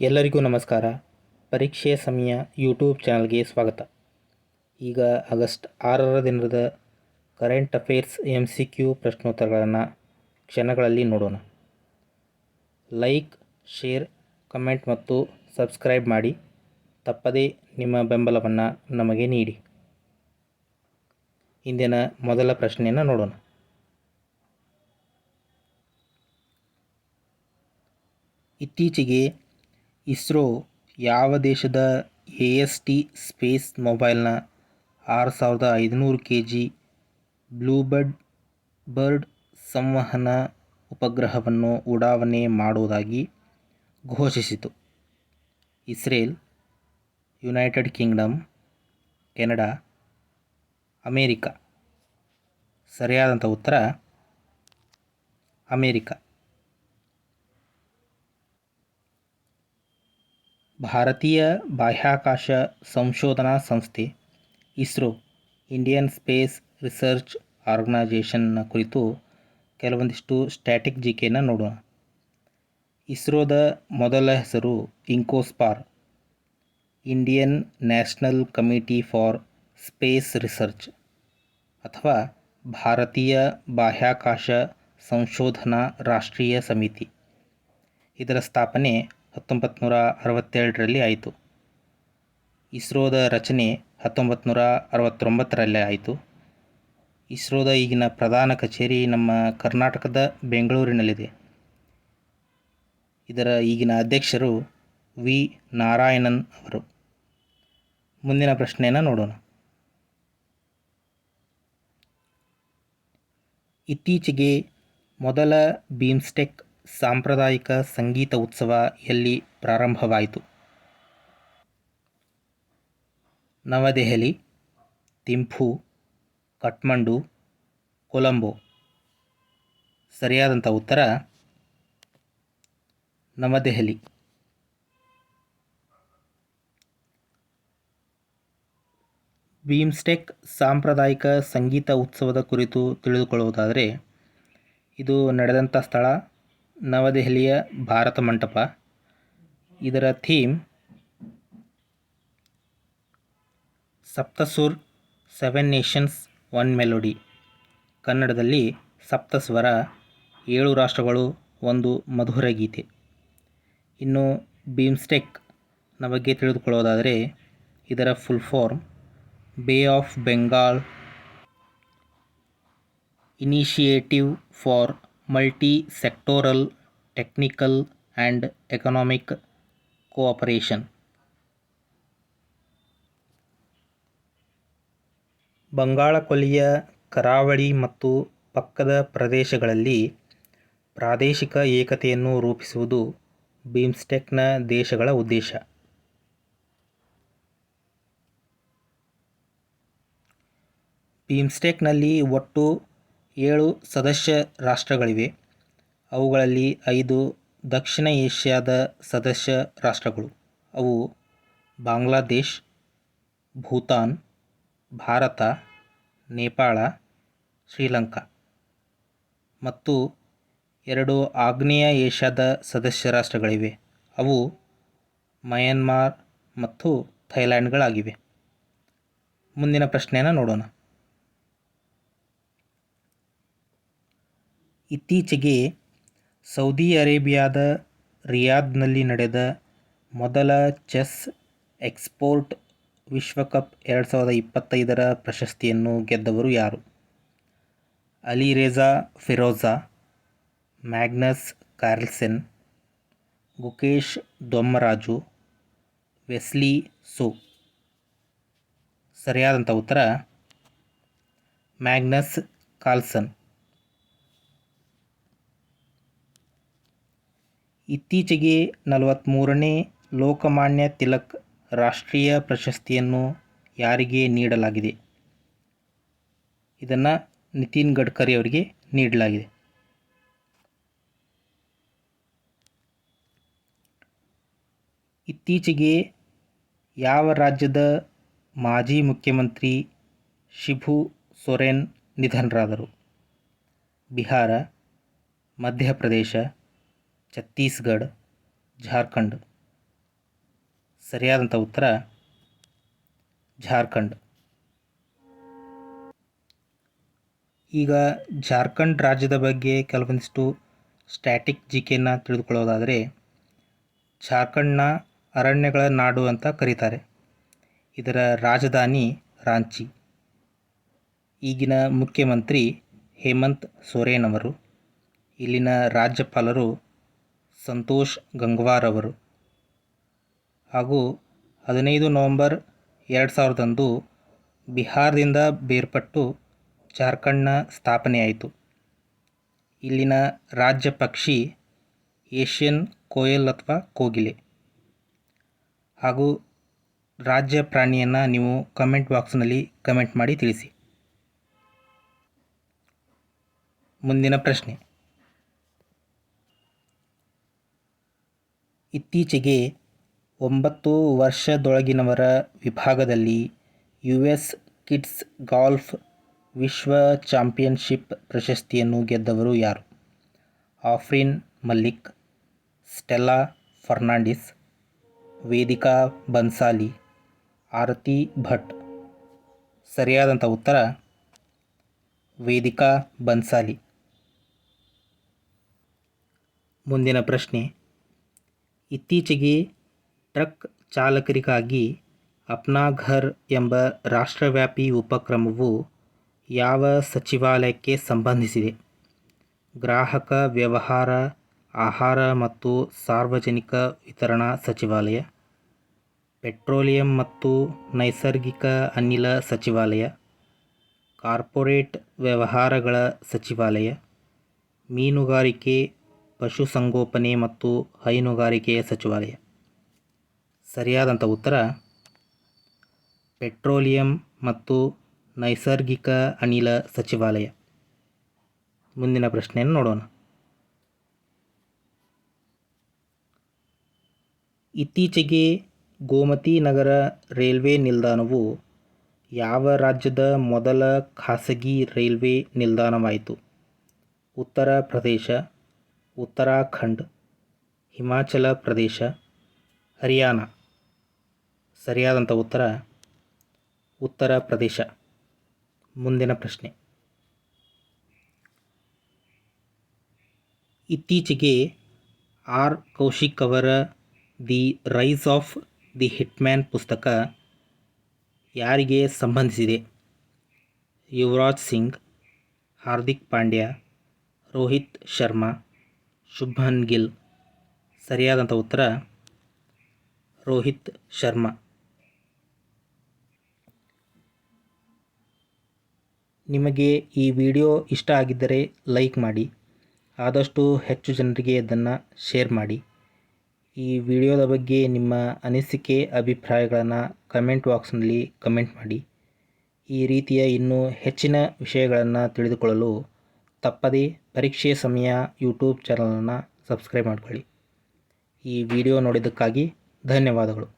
ಎಲ್ಲರಿಗೂ ನಮಸ್ಕಾರ. ಪರೀಕ್ಷೆಯ ಸಮಯ ಯೂಟ್ಯೂಬ್ ಚಾನಲ್ಗೆ ಸ್ವಾಗತ. ಈಗ ಆಗಸ್ಟ್ 6ರ ದಿನದ ಕರೆಂಟ್ ಅಫೇರ್ಸ್ MCQ ಪ್ರಶ್ನೋತ್ತರಗಳನ್ನು ಕ್ಷಣಗಳಲ್ಲಿ ನೋಡೋಣ. ಲೈಕ್, ಶೇರ್, ಕಮೆಂಟ್ ಮತ್ತು ಸಬ್ಸ್ಕ್ರೈಬ್ ಮಾಡಿ. ತಪ್ಪದೇ ನಿಮ್ಮ ಬೆಂಬಲವನ್ನು ನಮಗೆ ನೀಡಿ. ಇಂದಿನ ಮೊದಲ ಪ್ರಶ್ನೆಯನ್ನು ನೋಡೋಣ. ಇತ್ತೀಚೆಗೆ ಇಸ್ರೋ ಯಾವ ದೇಶದ AST ಸ್ಪೇಸ್ ಮೊಬೈಲ್ನ 6500 kg ಬ್ಲೂಬರ್ಡ್ ಸಂವಹನ ಉಪಗ್ರಹವನ್ನು ಉಡಾವಣೆ ಮಾಡುವುದಾಗಿ ಘೋಷಿಸಿತು? Israel, United Kingdom, Canada, America. ಸರಿಯಾದಂಥ ಉತ್ತರ ಅಮೇರಿಕ. ಭಾರತೀಯ ಬಾಹ್ಯಾಕಾಶ ಸಂಶೋಧನಾ ಸಂಸ್ಥೆ ಇಸ್ರೋ, ಇಂಡಿಯನ್ ಸ್ಪೇಸ್ ರಿಸರ್ಚ್ ಆರ್ಗನೈಜೇಷನ್ನ ಕುರಿತು ಕೆಲವೊಂದಿಷ್ಟು ಸ್ಟ್ಯಾಟಿಕ್ ಜಿಕೆಯನ್ನು ನೋಡೋಣ. ಇಸ್ರೋದ ಮೊದಲ ಹೆಸರು INCOSPAR, Indian national committee for space research ಅಥವಾ ಭಾರತೀಯ ಬಾಹ್ಯಾಕಾಶ ಸಂಶೋಧನಾ ರಾಷ್ಟ್ರೀಯ ಸಮಿತಿ. ಇದರ ಸ್ಥಾಪನೆ 1962ರಲ್ಲಿ ಆಯಿತು. ಇಸ್ರೋದ ರಚನೆ 1969ರಲ್ಲಿ ಆಯಿತು. ಇಸ್ರೋದ ಈಗಿನ ಪ್ರಧಾನ ಕಚೇರಿ ನಮ್ಮ ಕರ್ನಾಟಕದ ಬೆಂಗಳೂರಿನಲ್ಲಿದೆ. ಇದರ ಈಗಿನ ಅಧ್ಯಕ್ಷರು ವಿ ನಾರಾಯಣನ್ ಅವರು. ಮುಂದಿನ ಪ್ರಶ್ನೆಯನ್ನು ನೋಡೋಣ. ಇತ್ತೀಚೆಗೆ ಮೊದಲ ಬೀಮ್ಸ್ಟೆಕ್ ಸಾಂಪ್ರದಾಯಿಕ ಸಂಗೀತ ಉತ್ಸವ ಎಲ್ಲಿ ಪ್ರಾರಂಭವಾಯಿತು? ನವದೆಹಲಿ, ಥಿಂಪು, ಕಠ್ಮಂಡು, ಕೊಲಂಬೋ. ಸರಿಯಾದಂಥ ಉತ್ತರ ನವದೆಹಲಿ. ಬೀಮ್ಸ್ಟೆಕ್ ಸಾಂಪ್ರದಾಯಿಕ ಸಂಗೀತ ಉತ್ಸವದ ಕುರಿತು ತಿಳಿದುಕೊಳ್ಳುವುದಾದರೆ, ಇದು ನಡೆದಂಥ ಸ್ಥಳ ನವದೆಹಲಿಯ ಭಾರತ ಮಂಟಪ. ಇದರ ಥೀಮ್ ಸಪ್ತಸುರ್, 7 ನೇಷನ್ಸ್ 1 ಮೆಲೋಡಿ. ಕನ್ನಡದಲ್ಲಿ ಸಪ್ತಸ್ವರ, 7 ರಾಷ್ಟ್ರಗಳು, ಒಂದು ಮಧುರ ಗೀತೆ. ಇನ್ನು ಬೀಮ್ಸ್ಟೆಕ್ನ ಬಗ್ಗೆ ತಿಳಿದುಕೊಳ್ಳೋದಾದರೆ, ಇದರ full form Bay of Bengal initiative for multi sectoral technical and economic cooperation. ಬಂಗಾಳ ಕೊಲ್ಲಿಯ ಕರಾವಳಿ ಮತ್ತು ಪಕ್ಕದ ಪ್ರದೇಶಗಳಲ್ಲಿ ಪ್ರಾದೇಶಿಕ ಏಕತೆಯನ್ನು ರೂಪಿಸುವುದು ಬೀಮ್ಸ್ಟೆಕ್ನ ದೇಶಗಳ ಉದ್ದೇಶ. ಬೀಮ್ಸ್ಟೆಕ್ನಲ್ಲಿ ಒಟ್ಟು 7 ಸದಸ್ಯ ರಾಷ್ಟ್ರಗಳಿವೆ. ಅವುಗಳಲ್ಲಿ 5 ದಕ್ಷಿಣ ಏಷ್ಯಾದ ಸದಸ್ಯ ರಾಷ್ಟ್ರಗಳು. ಅವು ಬಾಂಗ್ಲಾದೇಶ್, ಭೂತಾನ್, ಭಾರತ, ನೇಪಾಳ, ಶ್ರೀಲಂಕಾ. ಮತ್ತು 2 ಆಗ್ನೇಯ ಏಷ್ಯಾದ ಸದಸ್ಯ ರಾಷ್ಟ್ರಗಳಿವೆ. ಅವು ಮಯನ್ಮಾರ್ ಮತ್ತು ಥೈಲ್ಯಾಂಡ್ಗಳಾಗಿವೆ. ಮುಂದಿನ ಪ್ರಶ್ನೆಯನ್ನು ನೋಡೋಣ. ಇತ್ತೀಚೆಗೆ ಸೌದಿ ಅರೇಬಿಯಾದ ರಿಯಾದ್ನಲ್ಲಿ ನಡೆದ ಮೊದಲ ಚೆಸ್ ಎಕ್ಸ್ಪೋರ್ಟ್ ವಿಶ್ವಕಪ್ 2025ರ ಪ್ರಶಸ್ತಿಯನ್ನು ಗೆದ್ದವರು ಯಾರು? Alireza Firouzja, Magnus Carlsen, Gukesh Dommaraju, Wesley So. ಸರಿಯಾದಂಥ ಉತ್ತರ ಮ್ಯಾಗ್ನಸ್ ಕಾರ್ಲ್ಸನ್. ಇತ್ತೀಚೆಗೆ 43ನೇ ಲೋಕಮಾನ್ಯ ತಿಲಕ್ ರಾಷ್ಟ್ರೀಯ ಪ್ರಶಸ್ತಿಯನ್ನು ಯಾರಿಗೆ ನೀಡಲಾಗಿದೆ? ಇದನ್ನು ನಿತಿನ್ ಗಡ್ಕರಿ ಅವರಿಗೆ ನೀಡಲಾಗಿದೆ. ಇತ್ತೀಚೆಗೆ ಯಾವ ರಾಜ್ಯದ ಮಾಜಿ ಮುಖ್ಯಮಂತ್ರಿ ಶಿಬು ಸೊರೆನ್ ನಿಧನರಾದರು? ಬಿಹಾರ, ಮಧ್ಯಪ್ರದೇಶ, ಛತ್ತೀಸ್ಗಢ, ಜಾರ್ಖಂಡ್. ಸರಿಯಾದಂಥ ಉತ್ತರ ಜಾರ್ಖಂಡ್. ಈಗ ಜಾರ್ಖಂಡ್ ರಾಜ್ಯದ ಬಗ್ಗೆ ಕೆಲವೊಂದಿಷ್ಟು ಸ್ಟ್ಯಾಟಿಕ್ ಜಿಕೆಯನ್ನು ತಿಳಿದುಕೊಳ್ಳೋದಾದರೆ, ಜಾರ್ಖಂಡ್ನ ಅರಣ್ಯಗಳ ನಾಡು ಅಂತ ಕರೀತಾರೆ. ಇದರ ರಾಜಧಾನಿ ರಾಂಚಿ. ಈಗಿನ ಮುಖ್ಯಮಂತ್ರಿ ಹೇಮಂತ್ ಸೊರೇನ್ ಅವರು. ಇಲ್ಲಿನ ರಾಜ್ಯಪಾಲರು ಸಂತೋಷ್ ಗಂಗ್ವಾರ್ ಅವರು. ಹಾಗೂ 15 ನವೆಂಬರ್ 2000 ಬಿಹಾರದಿಂದ ಬೇರ್ಪಟ್ಟು ಜಾರ್ಖಂಡ್ನ ಸ್ಥಾಪನೆಯಾಯಿತು. ಇಲ್ಲಿನ ರಾಜ್ಯ ಪಕ್ಷಿ ಏಷ್ಯನ್ ಕೋಯಲ್ ಅಥವಾ ಕೋಗಿಲೆ. ಹಾಗೂ ರಾಜ್ಯ ಪ್ರಾಣಿಯನ್ನು ನೀವು ಕಮೆಂಟ್ ಬಾಕ್ಸ್ನಲ್ಲಿ ಕಮೆಂಟ್ ಮಾಡಿ ತಿಳಿಸಿ. ಮುಂದಿನ ಪ್ರಶ್ನೆ. ಇತ್ತೀಚೆಗೆ 9 ವರ್ಷದೊಳಗಿನವರ ವಿಭಾಗದಲ್ಲಿ US ಕಿಡ್ಸ್ ಗಾಲ್ಫ್ ವಿಶ್ವ ಚಾಂಪಿಯನ್ಶಿಪ್ ಪ್ರಶಸ್ತಿಯನ್ನು ಗೆದ್ದವರು ಯಾರು? ಆಫ್ರಿನ್ ಮಲ್ಲಿಕ್, ಸ್ಟೆಲ್ಲಾ ಫರ್ನಾಂಡಿಸ್, ವೇದಿಕಾ ಬನ್ಸಾಲಿ, ಆರತಿ ಭಟ್. ಸರಿಯಾದಂಥ ಉತ್ತರ ವೇದಿಕಾ ಬನ್ಸಾಲಿ. ಮುಂದಿನ ಪ್ರಶ್ನೆ. ಇತ್ತೀಚೆಗೆ ಟ್ರಕ್ ಚಾಲಕರಿಗಾಗಿ ಅಪ್ನಾ ಘರ್ ಎಂಬ ರಾಷ್ಟ್ರವ್ಯಾಪಿ ಉಪಕ್ರಮವು ಯಾವ ಸಚಿವಾಲಯಕ್ಕೆ ಸಂಬಂಧಿಸಿದೆ? ಗ್ರಾಹಕ ವ್ಯವಹಾರ, ಆಹಾರ ಮತ್ತು ಸಾರ್ವಜನಿಕ ವಿತರಣಾ ಸಚಿವಾಲಯ, ಪೆಟ್ರೋಲಿಯಂ ಮತ್ತು ನೈಸರ್ಗಿಕ ಅನಿಲ ಸಚಿವಾಲಯ, ಕಾರ್ಪೊರೇಟ್ ವ್ಯವಹಾರಗಳ ಸಚಿವಾಲಯ, ಮೀನುಗಾರಿಕೆ, ಪಶುಸಂಗೋಪನೆ ಮತ್ತು ಹೈನುಗಾರಿಕೆಯ ಸಚಿವಾಲಯ. ಸರಿಯಾದಂಥ ಉತ್ತರ ಪೆಟ್ರೋಲಿಯಂ ಮತ್ತು ನೈಸರ್ಗಿಕ ಅನಿಲ ಸಚಿವಾಲಯ. ಮುಂದಿನ ಪ್ರಶ್ನೆಯನ್ನು ನೋಡೋಣ. ಇತ್ತೀಚೆಗೆ ಗೋಮತಿ ನಗರ ರೈಲ್ವೆ ನಿಲ್ದಾಣವು ಯಾವ ರಾಜ್ಯದ ಮೊದಲ ಖಾಸಗಿ ರೈಲ್ವೆ ನಿಲ್ದಾಣವಾಯಿತು? ಉತ್ತರ ಪ್ರದೇಶ, ಉತ್ತರಾಖಂಡ್, ಹಿಮಾಚಲ ಪ್ರದೇಶ, ಹರಿಯಾಣ. ಸರಿಯಾದಂಥ ಉತ್ತರ ಉತ್ತರ ಪ್ರದೇಶ. ಮುಂದಿನ ಪ್ರಶ್ನೆ. ಇತ್ತೀಚೆಗೆ ಆರ್ ಕೌಶಿಕ್ ಅವರ the rise of the hitman ಪುಸ್ತಕ ಯಾರಿಗೆ ಸಂಬಂಧಿಸಿದೆ? ಯುವರಾಜ್ ಸಿಂಗ್, ಹಾರ್ದಿಕ್ ಪಾಂಡ್ಯ, ರೋಹಿತ್ ಶರ್ಮಾ, ಶುಭ್ಮನ್ ಗಿಲ್. ಸರಿಯಾದಂಥ ಉತ್ತರ ರೋಹಿತ್ ಶರ್ಮಾ. ನಿಮಗೆ ಈ ವಿಡಿಯೋ ಇಷ್ಟ ಆಗಿದ್ದರೆ ಲೈಕ್ ಮಾಡಿ, ಆದಷ್ಟು ಹೆಚ್ಚು ಜನರಿಗೆ ಇದನ್ನು ಶೇರ್ ಮಾಡಿ. ಈ ವಿಡಿಯೋದ ಬಗ್ಗೆ ನಿಮ್ಮ ಅನಿಸಿಕೆ ಅಭಿಪ್ರಾಯಗಳನ್ನು ಕಮೆಂಟ್ ಬಾಕ್ಸ್ನಲ್ಲಿ ಕಮೆಂಟ್ ಮಾಡಿ. ಈ ರೀತಿಯ ಇನ್ನೂ ಹೆಚ್ಚಿನ ವಿಷಯಗಳನ್ನು ತಿಳಿದುಕೊಳ್ಳಲು ತಪ್ಪದೇ ಪರೀಕ್ಷೆ ಸಮಯ ಯೂಟ್ಯೂಬ್ ಚಾನಲನ್ನು ಸಬ್ಸ್ಕ್ರೈಬ್ ಮಾಡಿಕೊಳ್ಳಿ. ಈ ವಿಡಿಯೋ ನೋಡಿದ್ದಕ್ಕಾಗಿ ಧನ್ಯವಾದಗಳು.